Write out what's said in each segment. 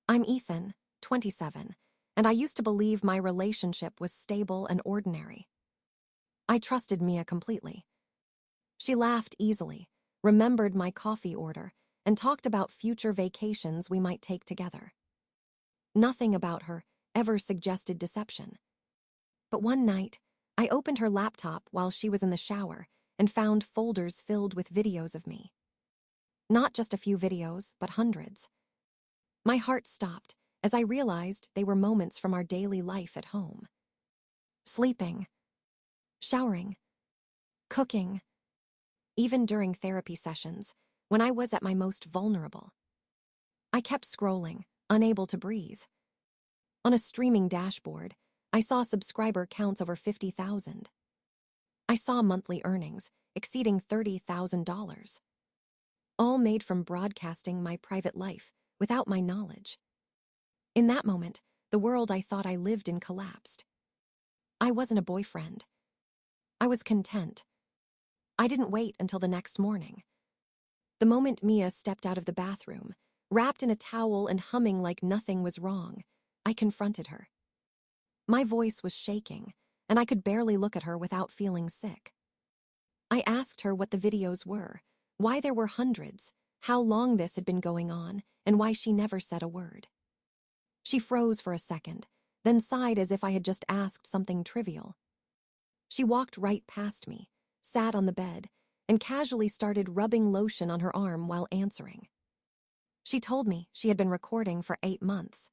I'm Ethan, 27, and I used to believe my relationship was stable and ordinary. I trusted Mia completely. She laughed easily, remembered my coffee order, and talked about future vacations we might take together. Nothing about her ever suggested deception. But one night, I opened her laptop while she was in the shower and found folders filled with videos of me. Not just a few videos, but hundreds. My heart stopped as I realized they were moments from our daily life at home. Sleeping, showering, cooking, even during therapy sessions, when I was at my most vulnerable. I kept scrolling, unable to breathe. On a streaming dashboard, I saw subscriber counts over 50,000. I saw monthly earnings exceeding $30,000. All made from broadcasting my private life without my knowledge. In that moment, the world I thought I lived in collapsed. I wasn't a boyfriend. I was content. I didn't wait until the next morning. The moment Mia stepped out of the bathroom, wrapped in a towel and humming like nothing was wrong, I confronted her. My voice was shaking, and I could barely look at her without feeling sick. I asked her what the videos were, why there were hundreds, how long this had been going on, and why she never said a word. She froze for a second, then sighed as if I had just asked something trivial. She walked right past me, sat on the bed, and casually started rubbing lotion on her arm while answering. She told me she had been recording for 8 months.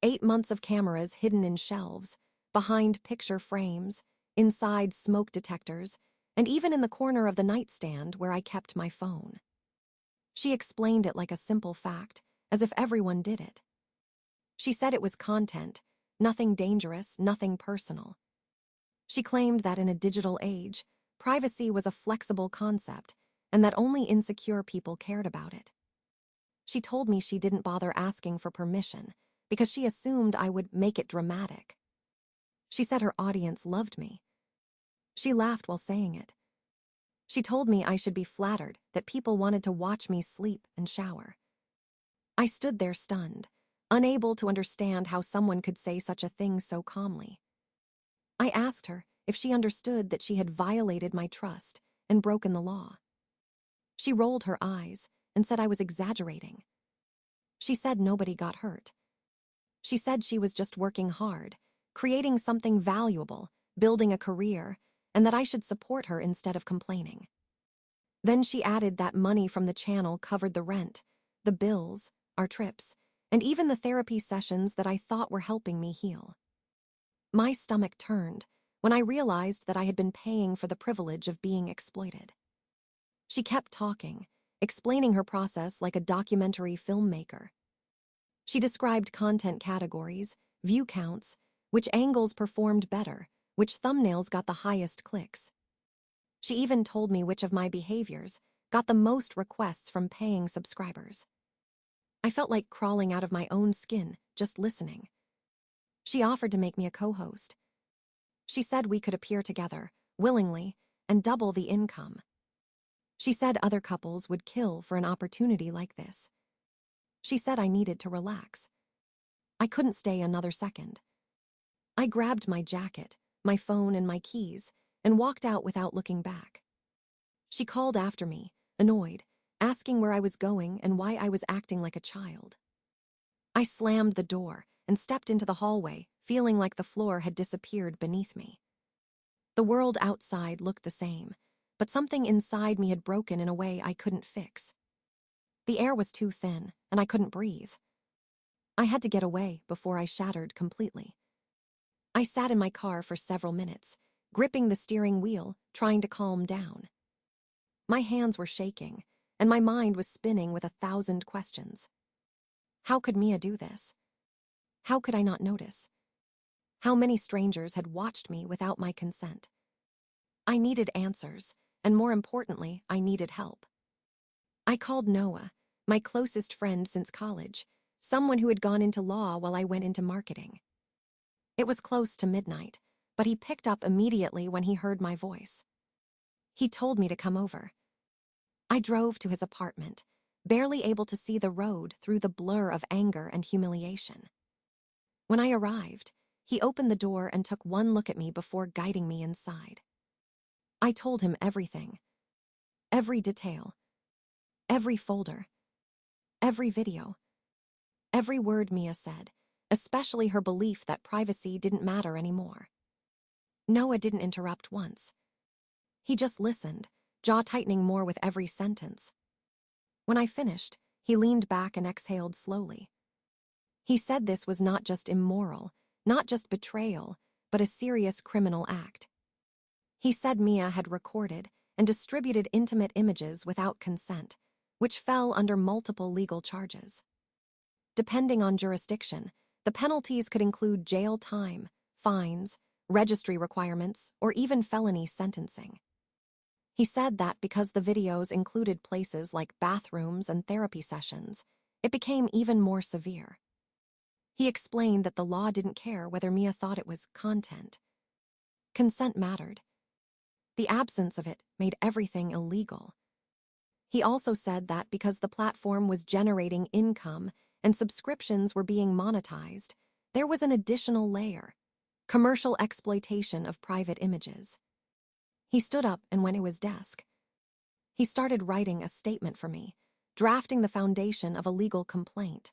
8 months of cameras hidden in shelves, behind picture frames, inside smoke detectors, and even in the corner of the nightstand where I kept my phone. She explained it like a simple fact, as if everyone did it. She said it was content, nothing dangerous, nothing personal. She claimed that in a digital age, privacy was a flexible concept, and that only insecure people cared about it. She told me she didn't bother asking for permission because she assumed I would make it dramatic. She said her audience loved me. She laughed while saying it. She told me I should be flattered that people wanted to watch me sleep and shower. I stood there stunned, unable to understand how someone could say such a thing so calmly. I asked her if she understood that she had violated my trust and broken the law. She rolled her eyes and said I was exaggerating. She said nobody got hurt. She said she was just working hard, creating something valuable, building a career, and that I should support her instead of complaining. Then she added that money from the channel covered the rent, the bills, our trips, and even the therapy sessions that I thought were helping me heal. My stomach turned when I realized that I had been paying for the privilege of being exploited. She kept talking, explaining her process like a documentary filmmaker. She described content categories, view counts, which angles performed better, which thumbnails got the highest clicks. She even told me which of my behaviors got the most requests from paying subscribers. I felt like crawling out of my own skin just listening. She offered to make me a co-host. She said we could appear together, willingly, and double the income. She said other couples would kill for an opportunity like this. She said I needed to relax. I couldn't stay another second. I grabbed my jacket, my phone, and my keys, and walked out without looking back. She called after me, annoyed, asking where I was going and why I was acting like a child. I slammed the door and stepped into the hallway, feeling like the floor had disappeared beneath me. The world outside looked the same, but something inside me had broken in a way I couldn't fix. The air was too thin, and I couldn't breathe. I had to get away before I shattered completely. I sat in my car for several minutes, gripping the steering wheel, trying to calm down. My hands were shaking, and my mind was spinning with 1,000 questions. How could Mia do this? How could I not notice? How many strangers had watched me without my consent? I needed answers, and more importantly, I needed help. I called Noah, my closest friend since college, someone who had gone into law while I went into marketing. It was close to midnight, but he picked up immediately when he heard my voice. He told me to come over. I drove to his apartment, barely able to see the road through the blur of anger and humiliation. When I arrived, he opened the door and took one look at me before guiding me inside. I told him everything, every detail, every folder, every video, every word Mia said, especially her belief that privacy didn't matter anymore. Noah didn't interrupt once. He just listened, jaw tightening more with every sentence. When I finished, he leaned back and exhaled slowly. He said this was not just immoral, not just betrayal, but a serious criminal act. He said Mia had recorded and distributed intimate images without consent, which fell under multiple legal charges. Depending on jurisdiction, the penalties could include jail time, fines, registry requirements, or even felony sentencing. He said that because the videos included places like bathrooms and therapy sessions, it became even more severe. He explained that the law didn't care whether Mia thought it was content. Consent mattered. The absence of it made everything illegal. He also said that because the platform was generating income and subscriptions were being monetized, there was an additional layer: commercial exploitation of private images. He stood up and went to his desk. He started writing a statement for me, drafting the foundation of a legal complaint.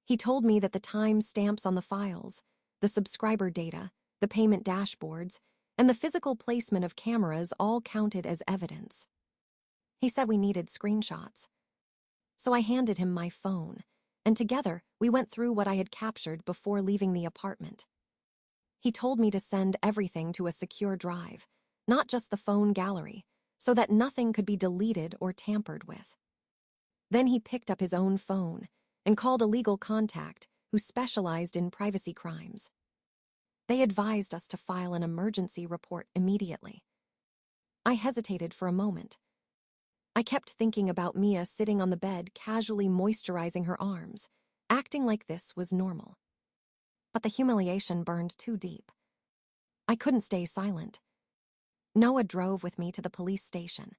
He told me that the time stamps on the files, the subscriber data, the payment dashboards, and the physical placement of cameras all counted as evidence. He said we needed screenshots. So I handed him my phone, and together we went through what I had captured before leaving the apartment. He told me to send everything to a secure drive, not just the phone gallery, so that nothing could be deleted or tampered with. Then he picked up his own phone and called a legal contact who specialized in privacy crimes. They advised us to file an emergency report immediately. I hesitated for a moment. I kept thinking about Mia sitting on the bed, casually moisturizing her arms, acting like this was normal. But the humiliation burned too deep. I couldn't stay silent. Noah drove with me to the police station.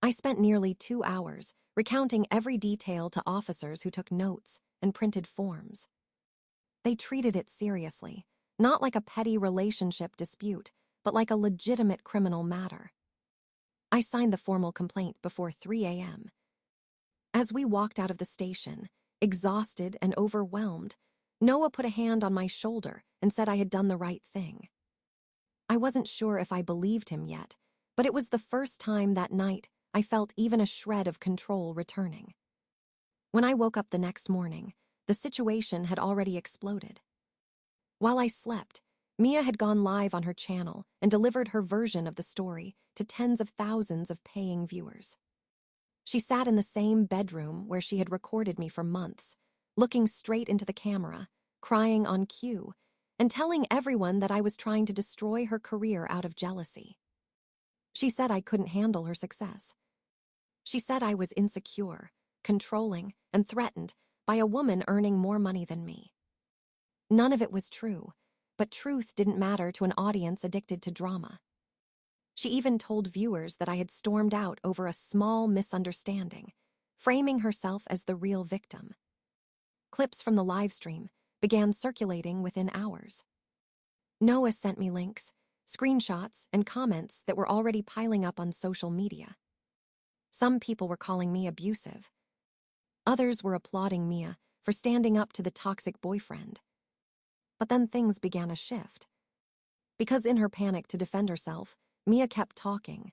I spent nearly 2 hours recounting every detail to officers who took notes and printed forms. They treated it seriously, not like a petty relationship dispute, but like a legitimate criminal matter. I signed the formal complaint before 3 a.m. As we walked out of the station, exhausted and overwhelmed, Noah put a hand on my shoulder and said I had done the right thing. I wasn't sure if I believed him yet, but it was the first time that night I felt even a shred of control returning. When I woke up the next morning, the situation had already exploded. While I slept, Mia had gone live on her channel and delivered her version of the story to tens of thousands of paying viewers. She sat in the same bedroom where she had recorded me for months, looking straight into the camera, crying on cue, and telling everyone that I was trying to destroy her career out of jealousy. She said I couldn't handle her success. She said I was insecure, controlling, and threatened by a woman earning more money than me. None of it was true, but truth didn't matter to an audience addicted to drama. She even told viewers that I had stormed out over a small misunderstanding, framing herself as the real victim. Clips from the live stream began circulating within hours. Noah sent me links, screenshots, and comments that were already piling up on social media. Some people were calling me abusive. Others were applauding Mia for standing up to the toxic boyfriend. But then things began to shift. Because in her panic to defend herself, Mia kept talking.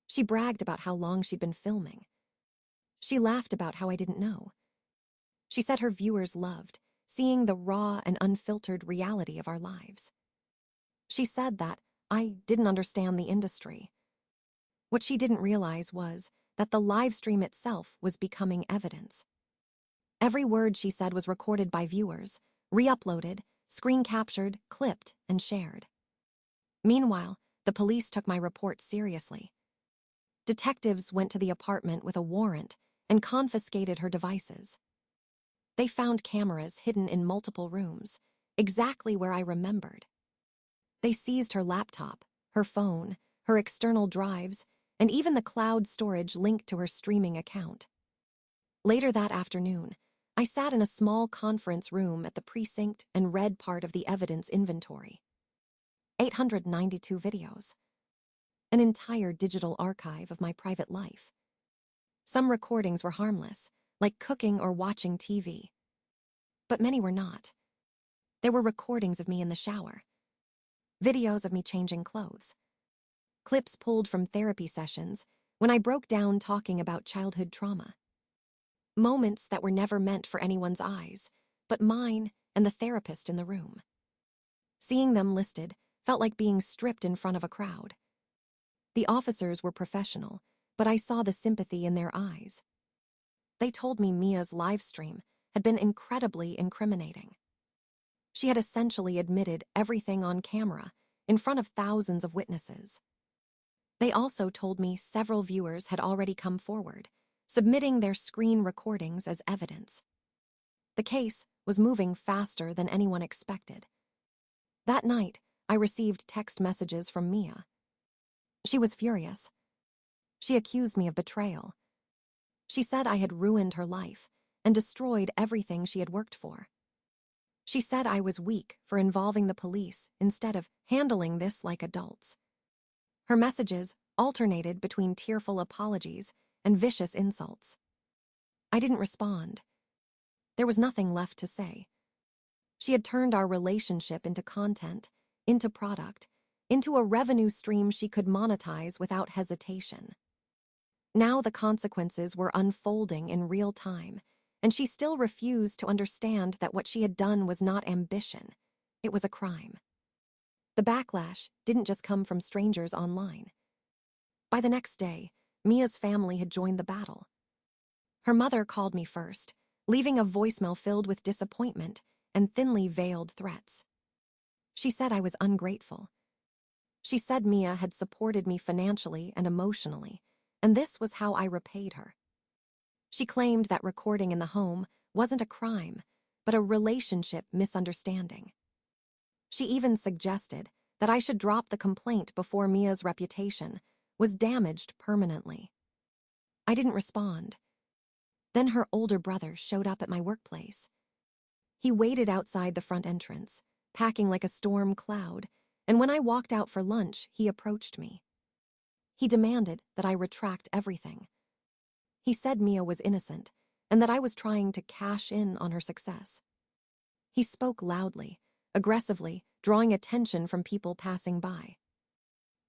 She bragged about how long she'd been filming. She laughed about how I didn't know. She said her viewers loved seeing the raw and unfiltered reality of our lives. She said that I didn't understand the industry. What she didn't realize was that the live stream itself was becoming evidence. Every word she said was recorded by viewers, re-uploaded, screen captured, clipped, and shared. Meanwhile, the police took my report seriously. Detectives went to the apartment with a warrant and confiscated her devices. They found cameras hidden in multiple rooms, exactly where I remembered. They seized her laptop, her phone, her external drives, and even the cloud storage linked to her streaming account. Later that afternoon, I sat in a small conference room at the precinct and read part of the evidence inventory. 892 videos. An entire digital archive of my private life. Some recordings were harmless, like cooking or watching TV. But many were not. There were recordings of me in the shower, videos of me changing clothes, clips pulled from therapy sessions when I broke down talking about childhood trauma. Moments that were never meant for anyone's eyes, but mine and the therapist in the room. Seeing them listed felt like being stripped in front of a crowd. The officers were professional, but I saw the sympathy in their eyes. They told me Mia's live stream had been incredibly incriminating. She had essentially admitted everything on camera in front of thousands of witnesses. They also told me several viewers had already come forward, submitting their screen recordings as evidence. The case was moving faster than anyone expected. That night, I received text messages from Mia. She was furious. She accused me of betrayal. She said I had ruined her life and destroyed everything she had worked for. She said I was weak for involving the police instead of handling this like adults. Her messages alternated between tearful apologies and vicious insults. I didn't respond. There was nothing left to say. She had turned our relationship into content, into product, into a revenue stream she could monetize without hesitation. Now the consequences were unfolding in real time, and she still refused to understand that what she had done was not ambition, it was a crime. The backlash didn't just come from strangers online. By the next day, Mia's family had joined the battle. Her mother called me first, leaving a voicemail filled with disappointment and thinly veiled threats. She said I was ungrateful. She said Mia had supported me financially and emotionally, and this was how I repaid her. She claimed that recording in the home wasn't a crime, but a relationship misunderstanding. She even suggested that I should drop the complaint before Mia's reputation was damaged permanently. I didn't respond. Then her older brother showed up at my workplace. He waited outside the front entrance, packing like a storm cloud, and when I walked out for lunch, he approached me. He demanded that I retract everything. He said Mia was innocent and that I was trying to cash in on her success. He spoke loudly, aggressively, drawing attention from people passing by.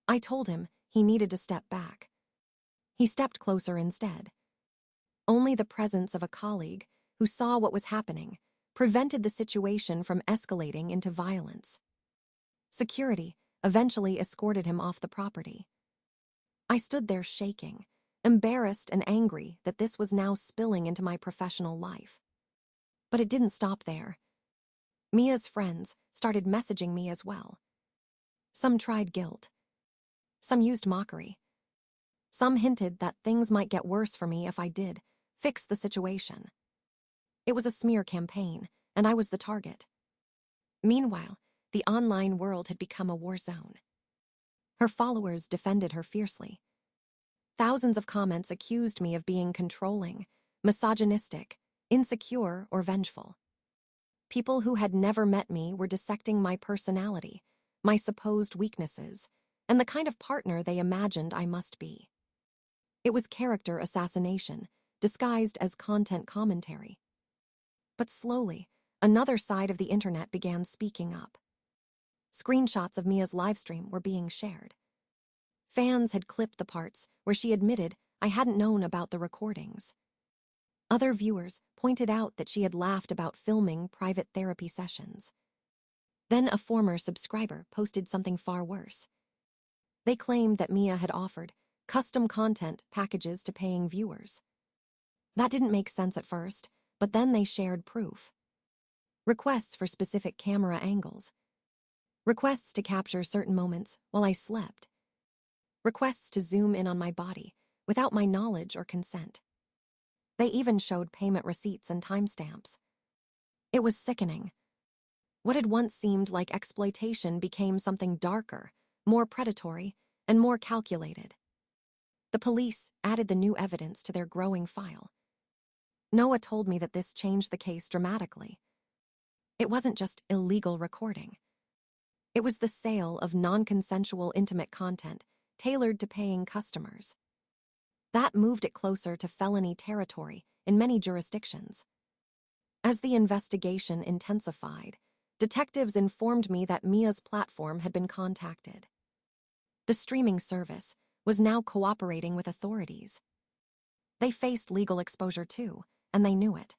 I told him he needed to step back. He stepped closer instead. Only the presence of a colleague who saw what was happening prevented the situation from escalating into violence. Security eventually escorted him off the property. I stood there shaking, embarrassed and angry that this was now spilling into my professional life. But it didn't stop there. Mia's friends started messaging me as well. Some tried guilt. Some used mockery. Some hinted that things might get worse for me if I did fix the situation. It was a smear campaign, and I was the target. Meanwhile, the online world had become a war zone. Her followers defended her fiercely. Thousands of comments accused me of being controlling, misogynistic, insecure, or vengeful. People who had never met me were dissecting my personality, my supposed weaknesses, and the kind of partner they imagined I must be. It was character assassination, disguised as content commentary. But slowly, another side of the internet began speaking up. Screenshots of Mia's livestream were being shared. Fans had clipped the parts where she admitted I hadn't known about the recordings. Other viewers pointed out that she had laughed about filming private therapy sessions. Then a former subscriber posted something far worse. They claimed that Mia had offered custom content packages to paying viewers. That didn't make sense at first, but then they shared proof. Requests for specific camera angles. Requests to capture certain moments while I slept. Requests to zoom in on my body without my knowledge or consent. They even showed payment receipts and timestamps. It was sickening. What had once seemed like exploitation became something darker, more predatory, and more calculated. The police added the new evidence to their growing file. Noah told me that this changed the case dramatically. It wasn't just illegal recording. It was the sale of non-consensual intimate content tailored to paying customers. That moved it closer to felony territory in many jurisdictions. As the investigation intensified, detectives informed me that Mia's platform had been contacted. The streaming service was now cooperating with authorities. They faced legal exposure too, and they knew it.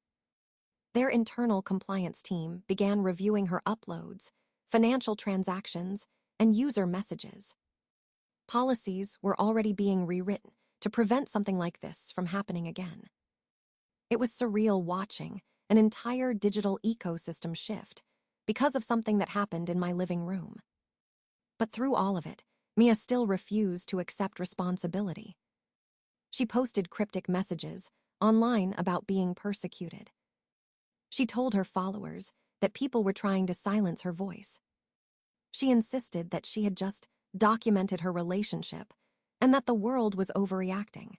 Their internal compliance team began reviewing her uploads, financial transactions, and user messages. Policies were already being rewritten to prevent something like this from happening again. It was surreal watching an entire digital ecosystem shift because of something that happened in my living room. But through all of it, Mia still refused to accept responsibility. She posted cryptic messages online about being persecuted. She told her followers that people were trying to silence her voice. She insisted that she had just documented her relationship and that the world was overreacting.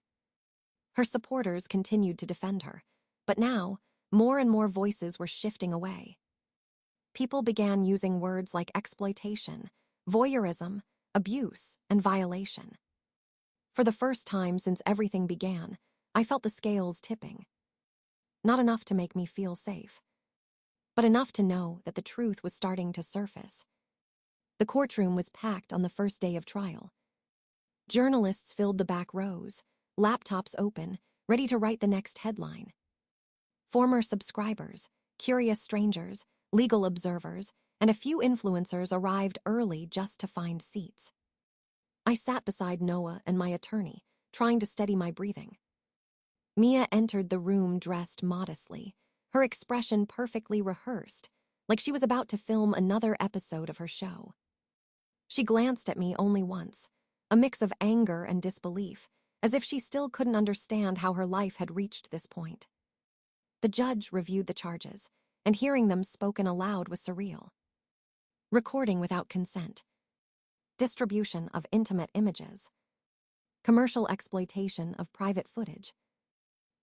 Her supporters continued to defend her, but now more and more voices were shifting away. People began using words like exploitation, voyeurism, abuse, and violation. For the first time since everything began, I felt the scales tipping. Not enough to make me feel safe, but enough to know that the truth was starting to surface. The courtroom was packed on the first day of trial. Journalists filled the back rows, laptops open, ready to write the next headline. Former subscribers, curious strangers, legal observers, and a few influencers arrived early just to find seats. I sat beside Noah and my attorney, trying to steady my breathing. Mia entered the room dressed modestly, her expression perfectly rehearsed, like she was about to film another episode of her show. She glanced at me only once, a mix of anger and disbelief, as if she still couldn't understand how her life had reached this point. The judge reviewed the charges, and hearing them spoken aloud was surreal. Recording without consent, distribution of intimate images, commercial exploitation of private footage,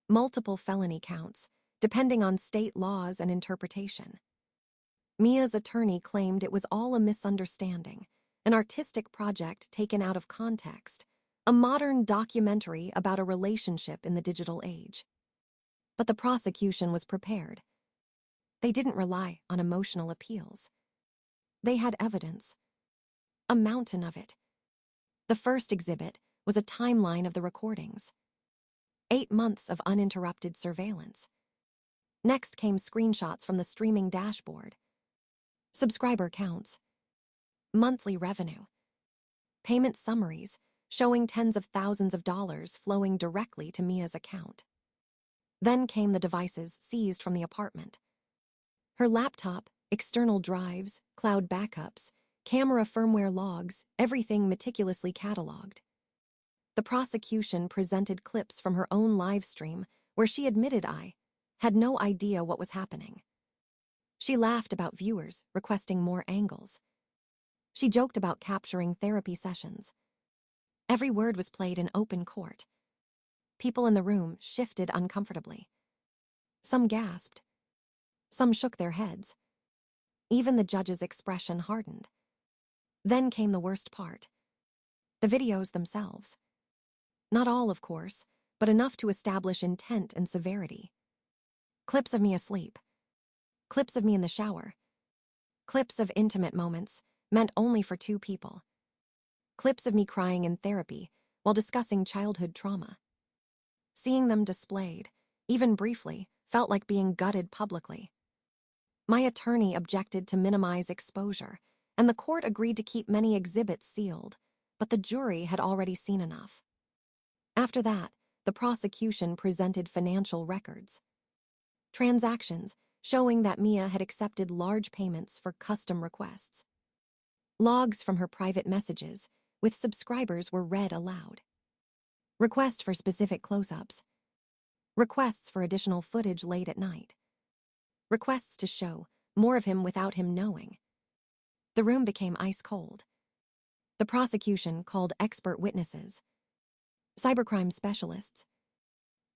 multiple felony counts, depending on state laws and interpretation. Mia's attorney claimed it was all a misunderstanding, an artistic project taken out of context, a modern documentary about a relationship in the digital age. But the prosecution was prepared. They didn't rely on emotional appeals. They had evidence. A mountain of it. The first exhibit was a timeline of the recordings. 8 months of uninterrupted surveillance. Next came screenshots from the streaming dashboard. Subscriber counts. Monthly revenue. Payment summaries showing tens of thousands of dollars flowing directly to Mia's account. Then came the devices seized from the apartment. Her laptop, external drives, cloud backups, camera firmware logs, everything meticulously cataloged. The prosecution presented clips from her own live stream where she admitted I had no idea what was happening. She laughed about viewers requesting more angles. She joked about capturing therapy sessions. Every word was played in open court. People in the room shifted uncomfortably. Some gasped. Some shook their heads. Even the judge's expression hardened. Then came the worst part. The videos themselves. Not all, of course, but enough to establish intent and severity. Clips of me asleep. Clips of me in the shower. Clips of intimate moments, meant only for 2 people. Clips of me crying in therapy while discussing childhood trauma. Seeing them displayed, even briefly, felt like being gutted publicly. My attorney objected to minimize exposure, and the court agreed to keep many exhibits sealed, but the jury had already seen enough. After that, the prosecution presented financial records. Transactions showing that Mia had accepted large payments for custom requests. Logs from her private messages with subscribers were read aloud. Requests for specific close-ups. Requests for additional footage late at night. Requests to show more of him without him knowing. The room became ice cold. The prosecution called expert witnesses, cybercrime specialists,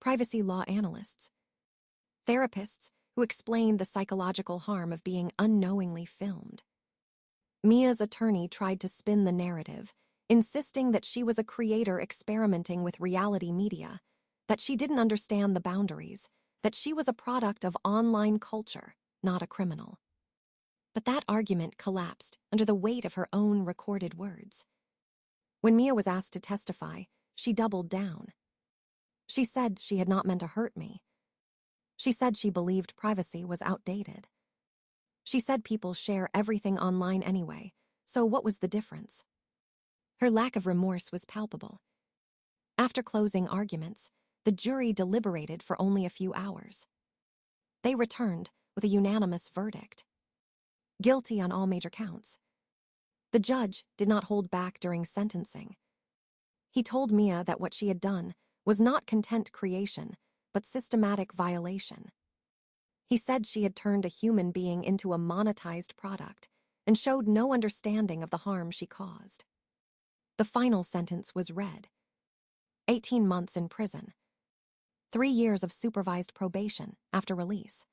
privacy law analysts. therapists who explained the psychological harm of being unknowingly filmed. Mia's attorney tried to spin the narrative, insisting that she was a creator experimenting with reality media, that she didn't understand the boundaries, that she was a product of online culture, not a criminal. But that argument collapsed under the weight of her own recorded words. When Mia was asked to testify, she doubled down. She said she had not meant to hurt me. She said she believed privacy was outdated. She said people share everything online anyway, so what was the difference? Her lack of remorse was palpable. After closing arguments, the jury deliberated for only a few hours. They returned with a unanimous verdict. Guilty on all major counts. The judge did not hold back during sentencing. He told Mia that what she had done was not content creation, but systematic violation. He said she had turned a human being into a monetized product and showed no understanding of the harm she caused. The final sentence was read. 18 months in prison. 3 years of supervised probation after release.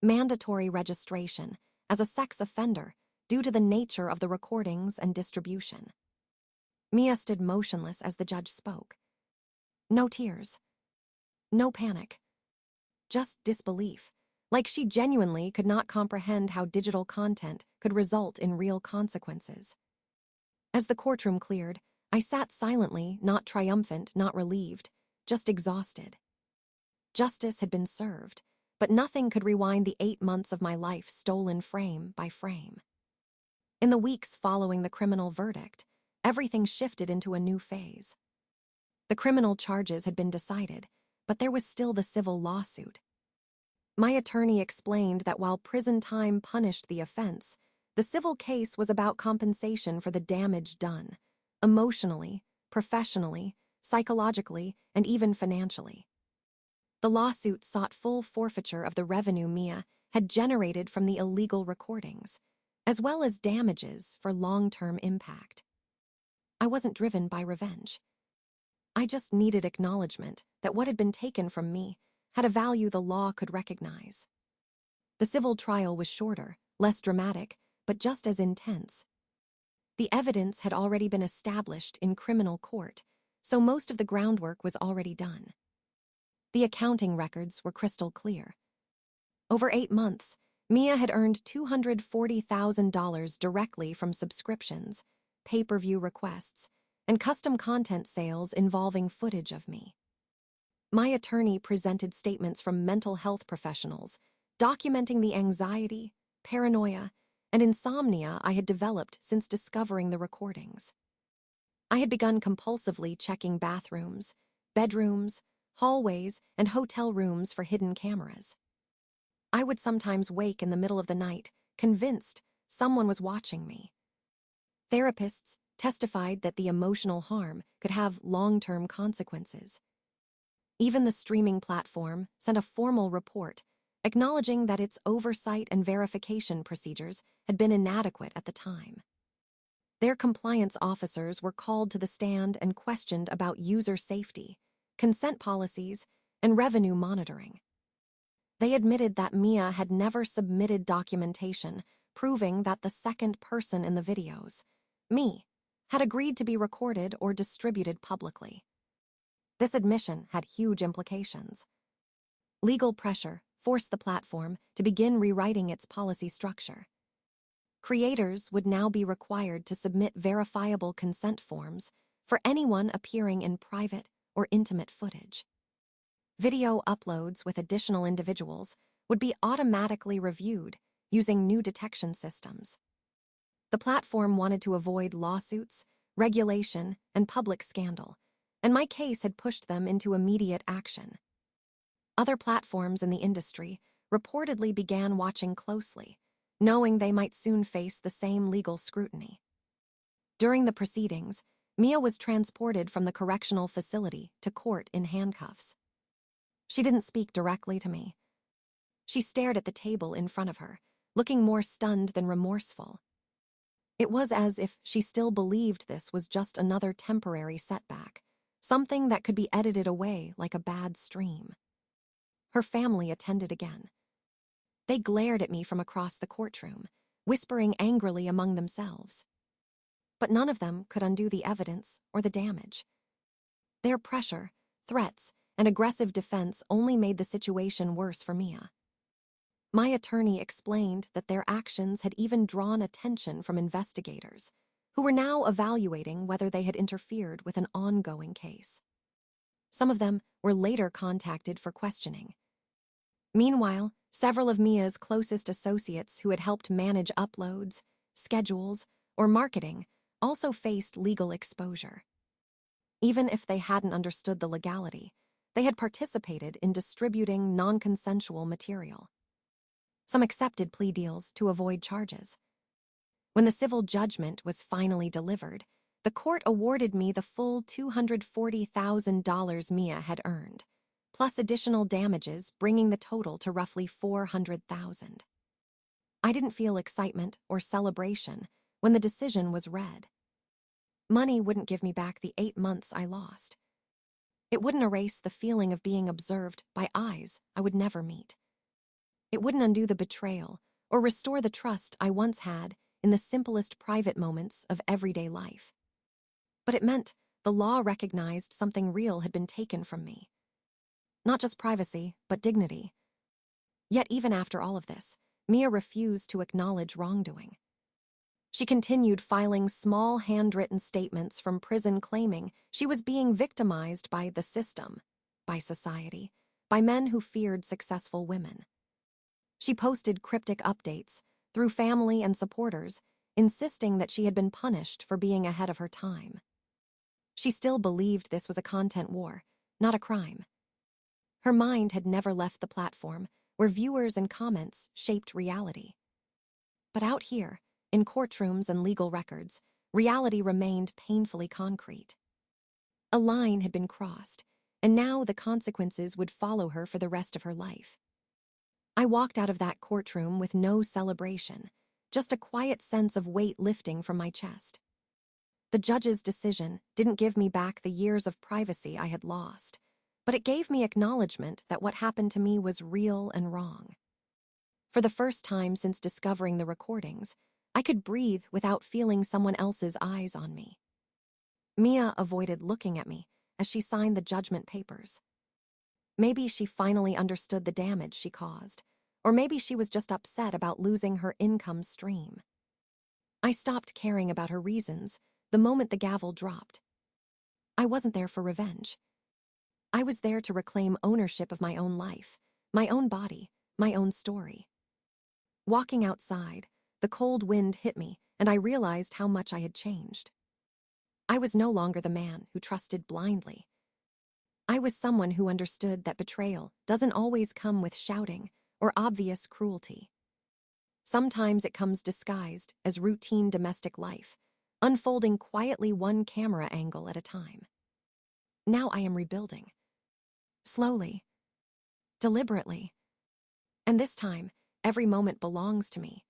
Mandatory registration as a sex offender due to the nature of the recordings and distribution. Mia stood motionless as the judge spoke. No tears. No panic. Just disbelief, like she genuinely could not comprehend how digital content could result in real consequences. As the courtroom cleared, I sat silently, not triumphant, not relieved, just exhausted. Justice had been served, but nothing could rewind the 8 months of my life stolen frame by frame. In the weeks following the criminal verdict, everything shifted into a new phase. The criminal charges had been decided, but there was still the civil lawsuit. My attorney explained that while prison time punished the offense, the civil case was about compensation for the damage done, emotionally, professionally, psychologically, and even financially. The lawsuit sought full forfeiture of the revenue Mia had generated from the illegal recordings, as well as damages for long-term impact. I wasn't driven by revenge. I just needed acknowledgement that what had been taken from me had a value the law could recognize. The civil trial was shorter, less dramatic, but just as intense. The evidence had already been established in criminal court, so most of the groundwork was already done. The accounting records were crystal clear. Over 8 months, Mia had earned $240,000 directly from subscriptions, pay-per-view requests, and custom content sales involving footage of me. My attorney presented statements from mental health professionals documenting the anxiety, paranoia, and insomnia I had developed since discovering the recordings. I had begun compulsively checking bathrooms, bedrooms, hallways, and hotel rooms for hidden cameras. I would sometimes wake in the middle of the night, convinced someone was watching me. Therapists testified that the emotional harm could have long-term consequences. Even the streaming platform sent a formal report acknowledging that its oversight and verification procedures had been inadequate at the time. Their compliance officers were called to the stand and questioned about user safety, consent policies, and revenue monitoring. They admitted that Mia had never submitted documentation proving that the second person in the videos, me, had agreed to be recorded or distributed publicly. This admission had huge implications. Legal pressure forced the platform to begin rewriting its policy structure. Creators would now be required to submit verifiable consent forms for anyone appearing in private or intimate footage. Video uploads with additional individuals would be automatically reviewed using new detection systems. The platform wanted to avoid lawsuits, regulation, and public scandal, and my case had pushed them into immediate action. Other platforms in the industry reportedly began watching closely, knowing they might soon face the same legal scrutiny. During the proceedings, Mia was transported from the correctional facility to court in handcuffs. She didn't speak directly to me. She stared at the table in front of her, looking more stunned than remorseful. It was as if she still believed this was just another temporary setback, something that could be edited away like a bad stream. Her family attended again. They glared at me from across the courtroom, whispering angrily among themselves. But none of them could undo the evidence or the damage. Their pressure, threats, and aggressive defense only made the situation worse for Mia. My attorney explained that their actions had even drawn attention from investigators, who were now evaluating whether they had interfered with an ongoing case. Some of them were later contacted for questioning. Meanwhile, several of Mia's closest associates who had helped manage uploads, schedules, or marketing also faced legal exposure. Even if they hadn't understood the legality, they had participated in distributing non-consensual material. Some accepted plea deals to avoid charges. When the civil judgment was finally delivered, the court awarded me the full $240,000 Mia had earned, plus additional damages, bringing the total to roughly $400,000. I didn't feel excitement or celebration when the decision was read. Money wouldn't give me back the 8 months I lost. It wouldn't erase the feeling of being observed by eyes I would never meet. It wouldn't undo the betrayal or restore the trust I once had in the simplest private moments of everyday life. But it meant the law recognized something real had been taken from me. Not just privacy, but dignity. Yet even after all of this, Mia refused to acknowledge wrongdoing. She continued filing small handwritten statements from prison claiming she was being victimized by the system, by society, by men who feared successful women. She posted cryptic updates through family and supporters, insisting that she had been punished for being ahead of her time. She still believed this was a content war, not a crime. Her mind had never left the platform where viewers and comments shaped reality. But out here, in courtrooms and legal records, reality remained painfully concrete. A line had been crossed, and now the consequences would follow her for the rest of her life. I walked out of that courtroom with no celebration, just a quiet sense of weight lifting from my chest. The judge's decision didn't give me back the years of privacy I had lost, but it gave me acknowledgement that what happened to me was real and wrong. For the first time since discovering the recordings, I could breathe without feeling someone else's eyes on me. Mia avoided looking at me as she signed the judgment papers. Maybe she finally understood the damage she caused, or maybe she was just upset about losing her income stream. I stopped caring about her reasons the moment the gavel dropped. I wasn't there for revenge. I was there to reclaim ownership of my own life, my own body, my own story. Walking outside, the cold wind hit me, and I realized how much I had changed. I was no longer the man who trusted blindly. I was someone who understood that betrayal doesn't always come with shouting or obvious cruelty. Sometimes it comes disguised as routine domestic life, unfolding quietly one camera angle at a time. Now I am rebuilding. Slowly, deliberately. And this time, every moment belongs to me,